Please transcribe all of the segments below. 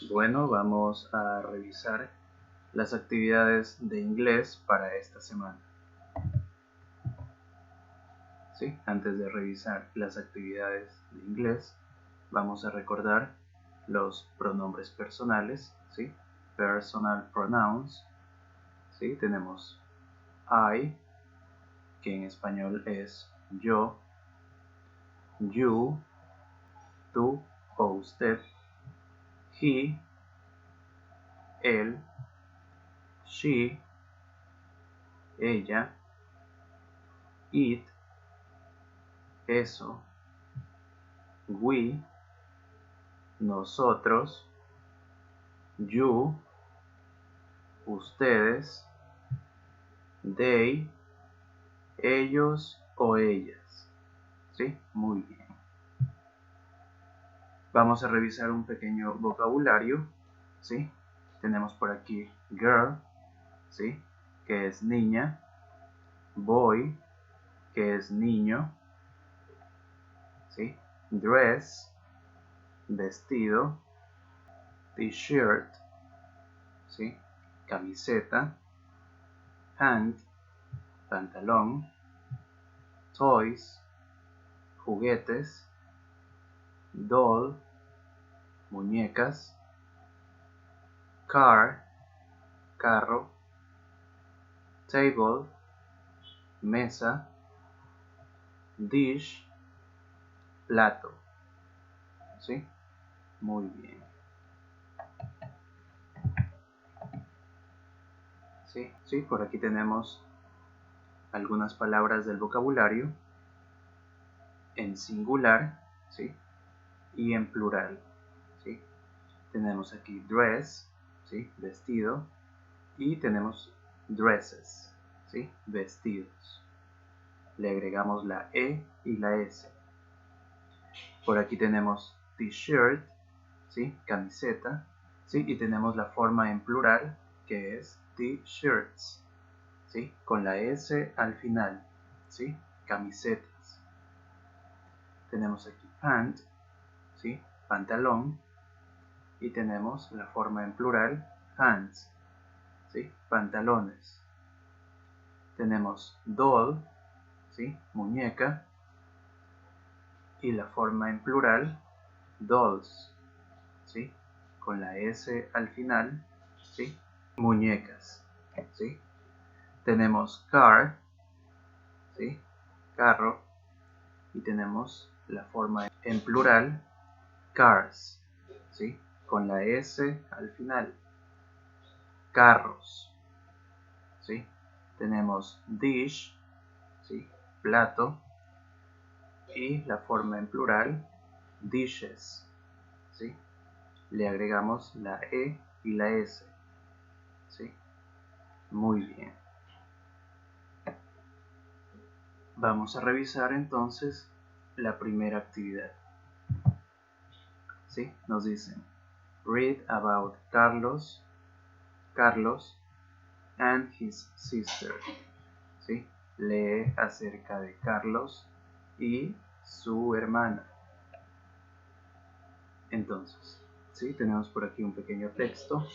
Bueno, vamos a revisar las actividades de inglés para esta semana. ¿Sí? Antes de revisar las actividades de inglés, vamos a recordar los pronombres personales, ¿sí? Personal pronouns, ¿sí? Tenemos I, que en español es yo, you, tú o usted, he, él, she, ella, it, eso, we, nosotros, you, ustedes, they, ellos o ellas. ¿Sí? Muy bien. Vamos a revisar un pequeño vocabulario. ¿Sí? Tenemos por aquí girl, ¿sí? Que es niña, boy, que es niño, ¿sí? Dress, vestido, t-shirt, ¿sí? Camiseta, pant, pantalón, toys, juguetes, doll, muñecas, car, carro, table, mesa, dish, plato. ¿Sí? Muy bien. ¿Sí? ¿Sí? Por aquí tenemos algunas palabras del vocabulario en singular, ¿sí? Y en plural, ¿sí? Tenemos aquí dress, ¿sí? Vestido, y tenemos dresses, ¿sí? Vestidos. Le agregamos la E y la S. Por aquí tenemos t-shirt, ¿sí? Camiseta, ¿sí? Y tenemos la forma en plural, que es t-shirts, ¿sí? Con la S al final, ¿sí? Camisetas. Tenemos aquí pant, ¿sí? Pantalón, y tenemos la forma en plural, pants, ¿sí? Pantalones. Tenemos doll, ¿sí? Muñeca, y la forma en plural, dolls, ¿sí? Con la S al final, ¿sí? Muñecas, ¿sí? Tenemos car, ¿sí? Carro, y tenemos la forma en plural, cars, ¿sí? Con la S al final, carros, ¿sí? Tenemos dish, ¿sí? Plato, y la forma en plural, dishes, ¿sí? Le agregamos la E y la S, ¿sí? Muy bien. Vamos a revisar entonces la primera actividad. ¿Sí? Nos dicen, read about Carlos and his sister. ¿Sí? Lee acerca de Carlos y su hermana. Entonces, ¿sí? Tenemos por aquí un pequeño texto,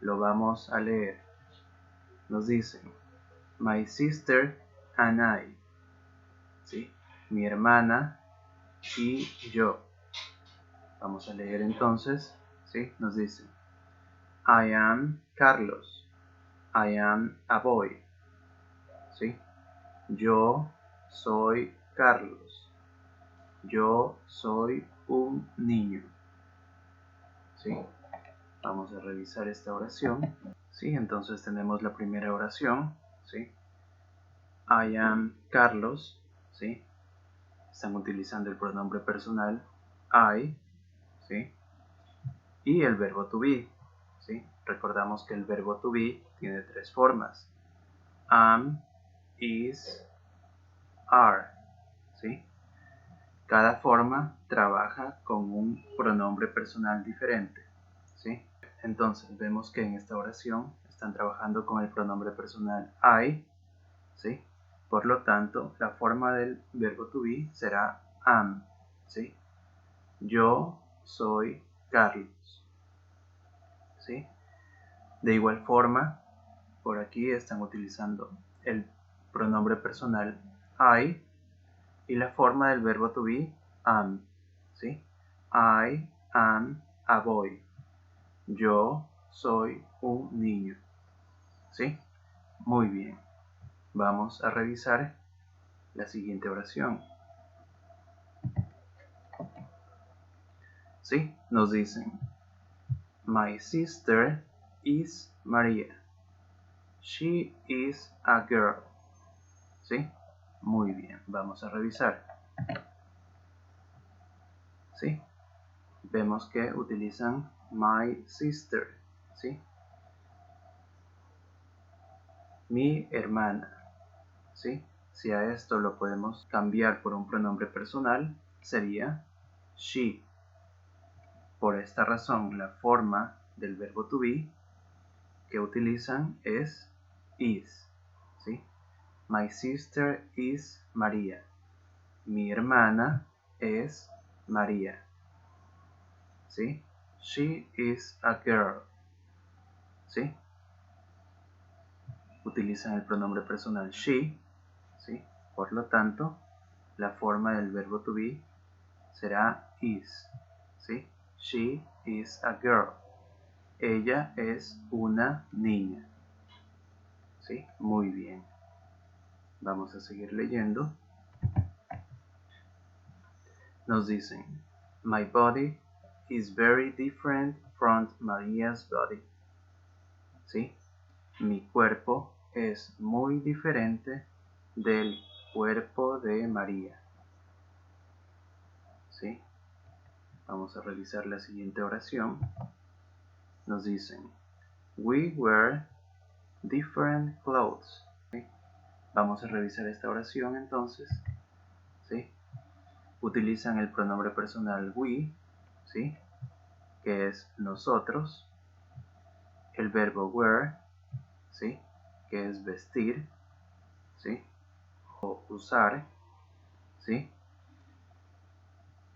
lo vamos a leer. Nos dicen, my sister and I, ¿sí? Mi hermana y yo. Vamos a leer entonces, ¿sí? Nos dicen, I am Carlos, I am a boy, ¿sí? Yo soy Carlos, yo soy un niño, ¿sí? Vamos a revisar esta oración, ¿sí? Entonces tenemos la primera oración, ¿sí? I am Carlos, ¿sí? Están utilizando el pronombre personal I, ¿sí? Y el verbo to be, ¿sí? Recordamos que el verbo to be tiene tres formas, am, is, are, ¿sí? Cada forma trabaja con un pronombre personal diferente, ¿sí? Entonces vemos que en esta oración están trabajando con el pronombre personal I, ¿sí? Por lo tanto, la forma del verbo to be será am, ¿sí? Yo soy Carlos. ¿sí? De igual forma, por aquí están utilizando el pronombre personal I y la forma del verbo to be am, ¿sí? I am a boy. Yo soy un niño, ¿sí? Muy bien. Vamos a revisar la siguiente oración. ¿Sí? Nos dicen, my sister is Maria. She is a girl. ¿Sí? Muy bien. Vamos a revisar. ¿Sí? Vemos que utilizan my sister. ¿Sí? Mi hermana. ¿Sí? Si a esto lo podemos cambiar por un pronombre personal, sería she. Por esta razón, la forma del verbo to be que utilizan es is. ¿Sí? My sister is Maria. Mi hermana es María. ¿Sí? She is a girl. ¿Sí? Utilizan el pronombre personal she. ¿Sí? Por lo tanto, la forma del verbo to be será is. ¿Sí? She is a girl. Ella es una niña. ¿Sí? Muy bien. Vamos a seguir leyendo. Nos dicen, my body is very different from Maria's body. ¿Sí? Mi cuerpo es muy diferente del cuerpo de María. ¿Sí? Vamos a realizar la siguiente oración. Nos dicen, we wear different clothes. ¿Sí? Vamos a revisar esta oración entonces. ¿Sí? Utilizan el pronombre personal we, ¿sí? Que es nosotros. El verbo wear, ¿sí? Que es vestir, ¿sí? O usar, ¿sí?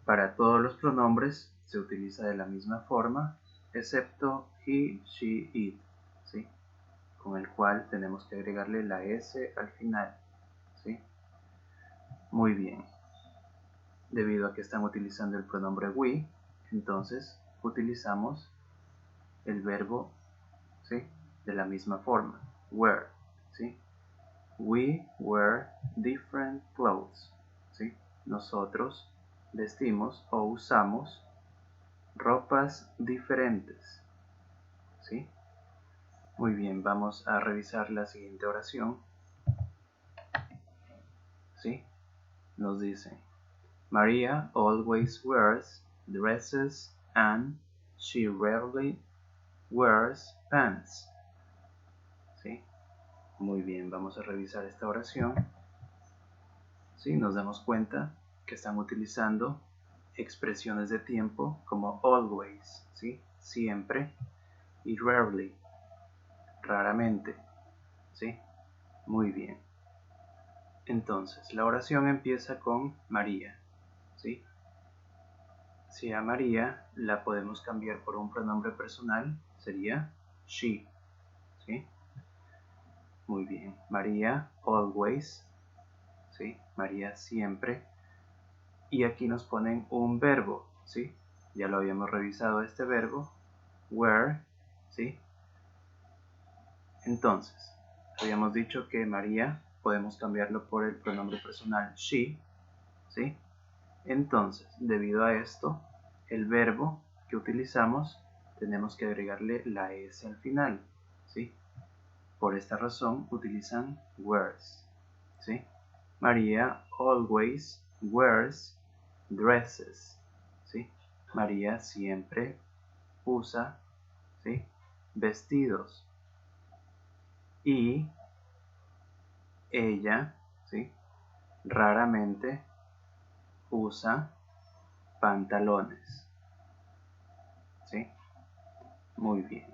Para todos los pronombres se utiliza de la misma forma, excepto he, she, it, ¿sí? Con el cual tenemos que agregarle la s al final, ¿sí? Muy bien. Debido a que están utilizando el pronombre we, entonces utilizamos el verbo, ¿sí? De la misma forma, wear, ¿sí? We wear different clothes, ¿sí? Nosotros vestimos o usamos ropas diferentes, ¿sí? Muy bien, vamos a revisar la siguiente oración, ¿sí? Nos dice, Maria always wears dresses and she rarely wears pants, ¿sí? Muy bien, vamos a revisar esta oración, ¿sí? Nos damos cuenta que están utilizando expresiones de tiempo como always, ¿sí? Siempre, y rarely, raramente, ¿sí? Muy bien. Entonces, la oración empieza con María, ¿sí? Si a María la podemos cambiar por un pronombre personal, sería she, ¿sí? Muy bien. María always, ¿sí? María siempre. Y aquí nos ponen un verbo, ¿sí? Ya lo habíamos revisado este verbo, wear, ¿sí? Entonces, habíamos dicho que María podemos cambiarlo por el pronombre personal she, ¿sí? Entonces, debido a esto, el verbo que utilizamos tenemos que agregarle la s al final, ¿sí? Por esta razón utilizan wears, ¿sí? María always wears dresses, ¿sí? María siempre usa, ¿sí? Vestidos. Y ella, ¿sí? Raramente usa pantalones, ¿sí? Muy bien.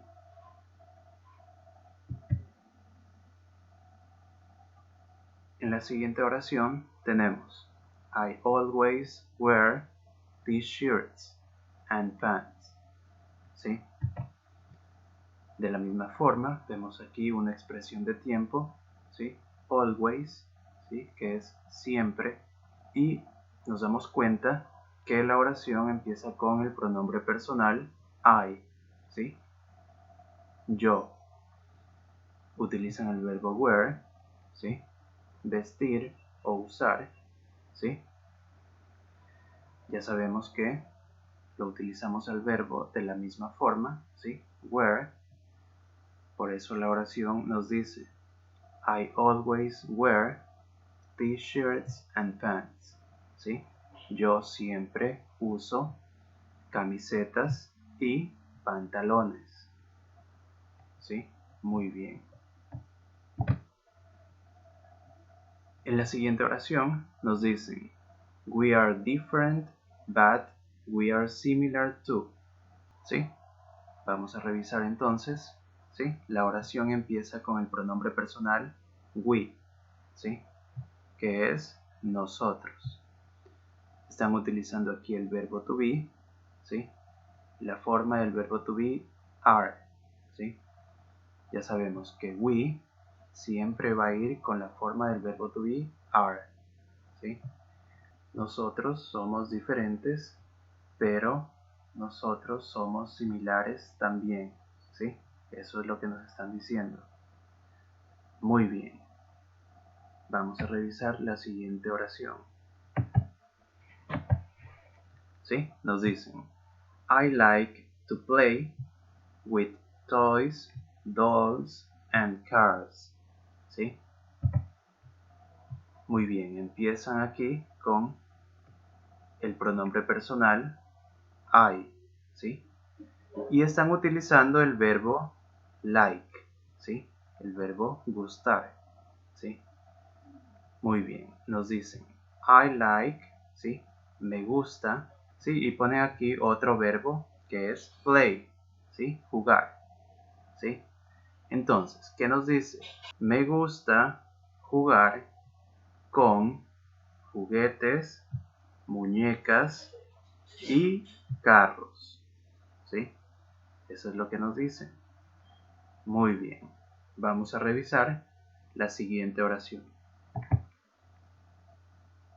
En la siguiente oración tenemos I always wear t-shirts and pants, ¿sí? De la misma forma, vemos aquí una expresión de tiempo, ¿sí? Always, ¿sí? Que es siempre, y nos damos cuenta que la oración empieza con el pronombre personal I, ¿sí? Yo. Utilizan el verbo wear, ¿sí? Vestir o usar, ¿sí? Ya sabemos que lo utilizamos el verbo de la misma forma, ¿sí? Wear. Por eso la oración nos dice I always wear t-shirts and pants, ¿sí? Yo siempre uso camisetas y pantalones, ¿sí? Muy bien. En la siguiente oración nos dicen we are different but we are similar to, ¿sí? Vamos a revisar entonces, ¿sí? La oración empieza con el pronombre personal we, ¿sí? Que es nosotros. Están utilizando aquí el verbo to be, ¿sí? La forma del verbo to be are, ¿sí? Ya sabemos que we siempre va a ir con la forma del verbo to be are, ¿sí? Nosotros somos diferentes, pero nosotros somos similares también, ¿sí? Eso es lo que nos están diciendo. Muy bien. Vamos a revisar la siguiente oración. ¿Sí? Nos dicen I like to play with toys, dolls and cars, ¿sí? Muy bien, empiezan aquí con el pronombre personal I, ¿sí? Y están utilizando el verbo like, ¿sí? El verbo gustar, ¿sí? Muy bien, nos dicen I like, ¿sí? Me gusta, ¿sí? Y ponen aquí otro verbo que es play, ¿sí? Jugar, ¿sí? Entonces, ¿qué nos dice? Me gusta jugar con juguetes, muñecas y carros, ¿sí? Eso es lo que nos dicen. Muy bien. Vamos a revisar la siguiente oración,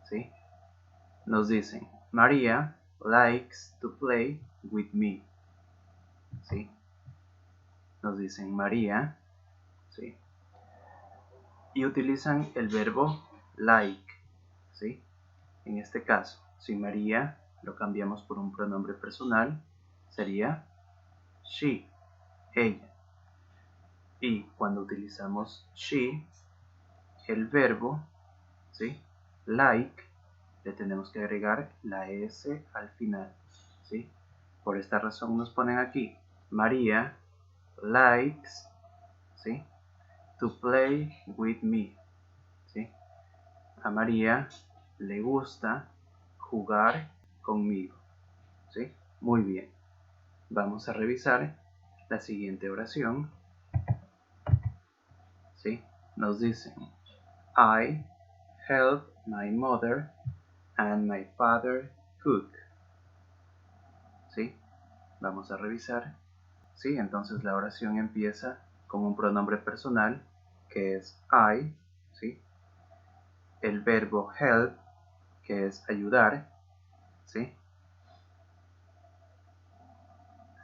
¿sí? Nos dicen, María likes to play with me, ¿sí? Nos dicen María, ¿sí? Y utilizan el verbo like, ¿sí? En este caso, si María lo cambiamos por un pronombre personal, sería she, ella. Y cuando utilizamos she, el verbo, ¿sí? Like, le tenemos que agregar la S al final, ¿sí? Por esta razón nos ponen aquí, María likes, ¿sí? To play with me, ¿sí? A María le gusta jugar conmigo, ¿sí? Muy bien. Vamos a revisar la siguiente oración, ¿sí? Nos dicen, I help my mother and my father cook, ¿sí? Vamos a revisar, ¿sí? Entonces la oración empieza con un pronombre personal que es I, ¿sí? El verbo help, que es ayudar, ¿sí?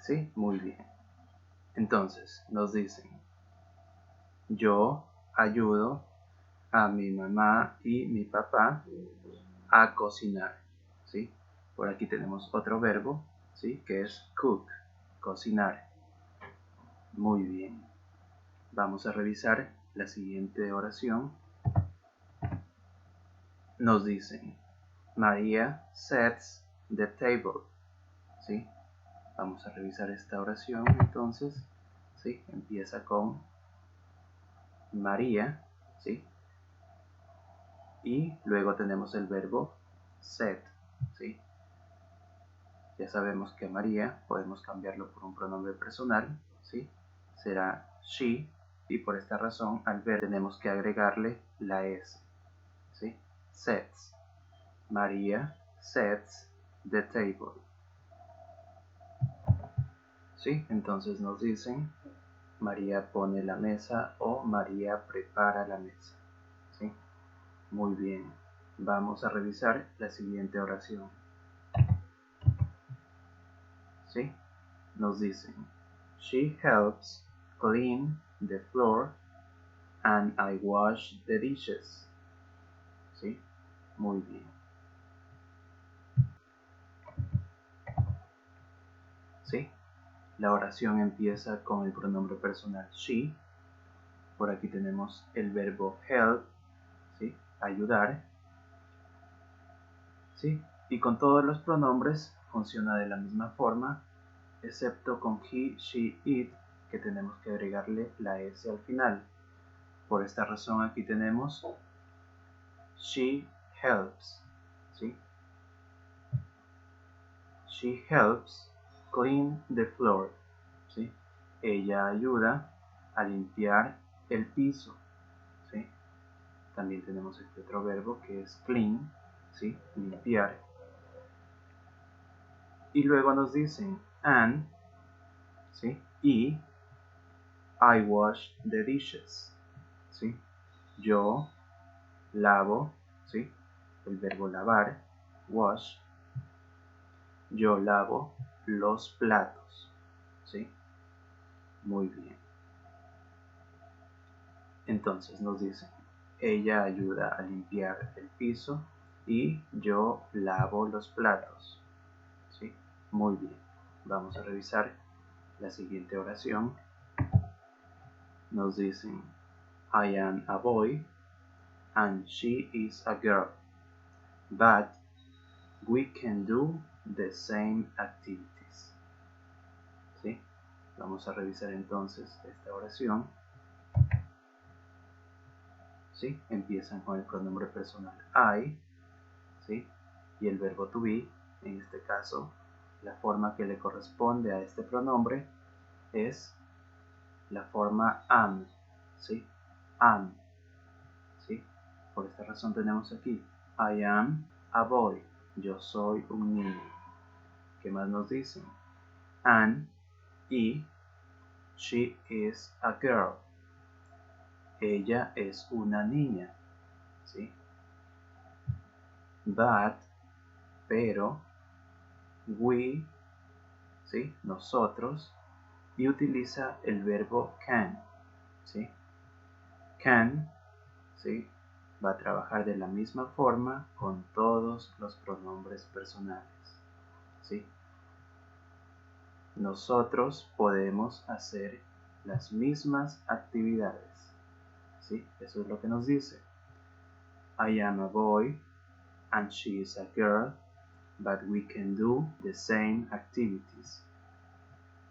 ¿Sí? Muy bien. Entonces nos dicen, yo ayudo a mi mamá y mi papá a cocinar, ¿sí? Por aquí tenemos otro verbo, ¿sí? Que es cook, cocinar. Muy bien. Vamos a revisar la siguiente oración. Nos dicen, María sets the table, ¿sí? Vamos a revisar esta oración entonces, ¿sí? Empieza con María, ¿sí? Y luego tenemos el verbo set, ¿sí? Ya sabemos que María podemos cambiarlo por un pronombre personal, ¿sí? Será she, y por esta razón al verbo tenemos que agregarle la S, ¿sí? Sets. María sets the table, ¿sí? Entonces nos dicen, María pone la mesa o María prepara la mesa. ¿Sí? Muy bien. Vamos a revisar la siguiente oración. ¿Sí? Nos dicen, she helps clean the floor and I wash the dishes. ¿Sí? Muy bien. ¿Sí? La oración empieza con el pronombre personal she. Por aquí tenemos el verbo help, ¿sí? Ayudar. ¿Sí? Y con todos los pronombres funciona de la misma forma, excepto con he, she, it, que tenemos que agregarle la s al final. Por esta razón aquí tenemos she helps. ¿Sí? She helps clean the floor. ¿Sí? Ella ayuda a limpiar el piso. ¿Sí? También tenemos este otro verbo que es clean, ¿sí? Limpiar. Y luego nos dicen and, ¿sí? Y I wash the dishes. ¿Sí? Yo lavo, ¿sí? El verbo lavar, wash. Yo lavo los platos. ¿Sí? Muy bien. Entonces nos dicen, ella ayuda a limpiar el piso y yo lavo los platos. ¿Sí? Muy bien. Vamos a revisar la siguiente oración. Nos dicen, I am a boy and she is a girl, but we can do the same activities. ¿Sí? Vamos a revisar entonces esta oración. ¿Sí? Empiezan con el pronombre personal I, ¿sí? Y el verbo to be. En este caso, la forma que le corresponde a este pronombre es la forma am, ¿sí? Am, ¿sí? Por esta razón tenemos aquí I am a boy. Yo soy un niño. ¿Qué más nos dicen? And y she is a girl. Ella es una niña. ¿Sí? But, pero, we, ¿sí? Nosotros, y utiliza el verbo can. ¿Sí? Can, ¿sí? Va a trabajar de la misma forma con todos los pronombres personales. ¿Sí? Nosotros podemos hacer las mismas actividades. ¿Sí? Eso es lo que nos dice. I am a boy and she is a girl, but we can do the same activities.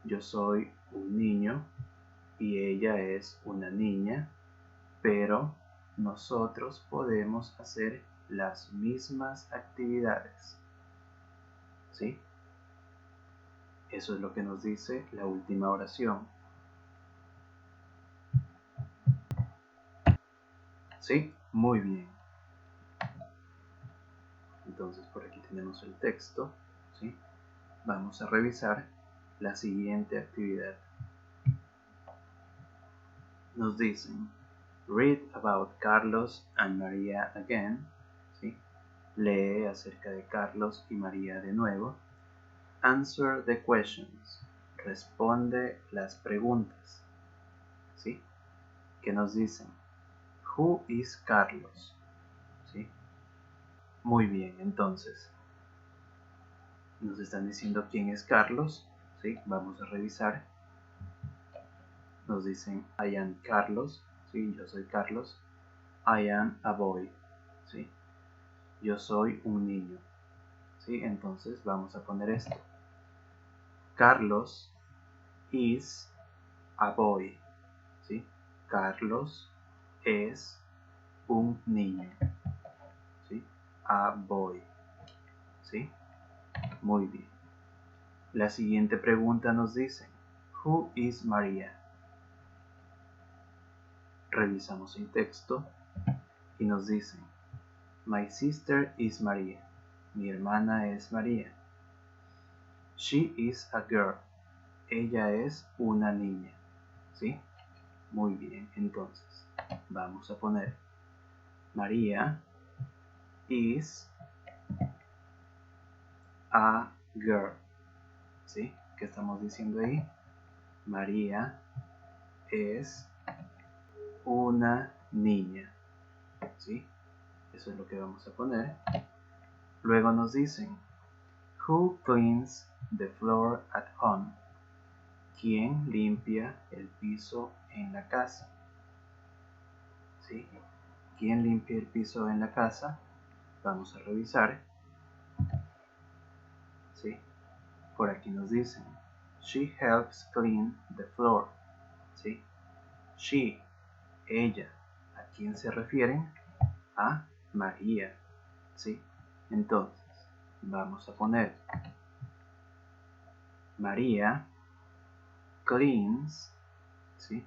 Yo soy un niño y ella es una niña, pero nosotros podemos hacer las mismas actividades. ¿Sí? Eso es lo que nos dice la última oración. ¿Sí? Muy bien. Entonces por aquí tenemos el texto. ¿Sí? Vamos a revisar la siguiente actividad. Nos dicen, read about Carlos and Maria again. ¿Sí? Lee acerca de Carlos y María de nuevo. Answer the questions. Responde las preguntas. ¿Sí? ¿Qué nos dicen? Who is Carlos? ¿Sí? Muy bien, entonces. Nos están diciendo quién es Carlos. ¿Sí? Vamos a revisar. Nos dicen I am Carlos. ¿Sí? Yo soy Carlos. I am a boy. ¿Sí? Yo soy un niño. ¿Sí? Entonces vamos a poner esto. Carlos is a boy. ¿Sí? Carlos es un niño. ¿Sí? A boy. ¿Sí? Muy bien. La siguiente pregunta nos dice, Who is Maria? Revisamos el texto y nos dice, My sister is Maria. Mi hermana es María. She is a girl. Ella es una niña. ¿sí? Muy bien, entonces vamos a poner María is a girl, ¿sí? ¿Qué estamos diciendo ahí? María es una niña, ¿sí? Eso es lo que vamos a poner. Luego nos dicen, who cleans the floor at home? ¿Quién limpia el piso en la casa? ¿Sí? ¿Quién limpia el piso en la casa? Vamos a revisar. ¿Sí? Por aquí nos dicen, she helps clean the floor. ¿Sí? She, ella. ¿A quién se refieren? A María. ¿Sí? Entonces, vamos a poner María cleans, ¿sí?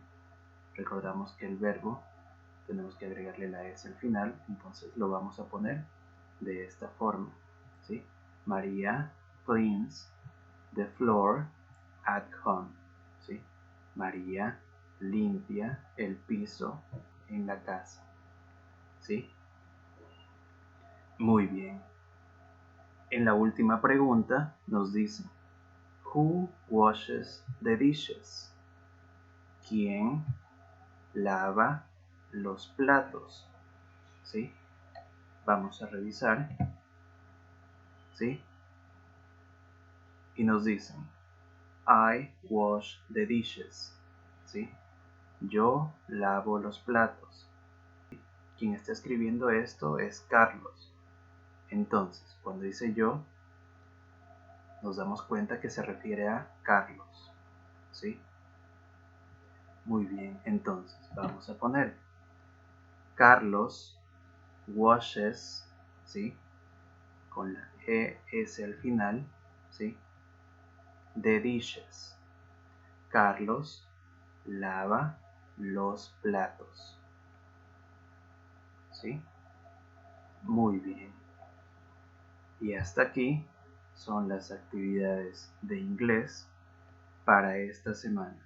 Recordamos que el verbo tenemos que agregarle la S al final, entonces lo vamos a poner de esta forma, ¿sí? María cleans the floor at home, ¿sí? María limpia el piso en la casa, ¿sí? Muy bien. En la última pregunta nos dicen, who washes the dishes? ¿Quién lava los platos? ¿Sí? Vamos a revisar, ¿sí? Y nos dicen, I wash the dishes, ¿sí? Yo lavo los platos. Quien está escribiendo esto es Carlos. Entonces, cuando dice yo, nos damos cuenta que se refiere a Carlos, ¿sí? Muy bien, entonces vamos a poner Carlos washes, ¿sí? Con la ES al final, ¿sí? The dishes. Carlos lava los platos, ¿sí? Muy bien. Y hasta aquí son las actividades de inglés para esta semana.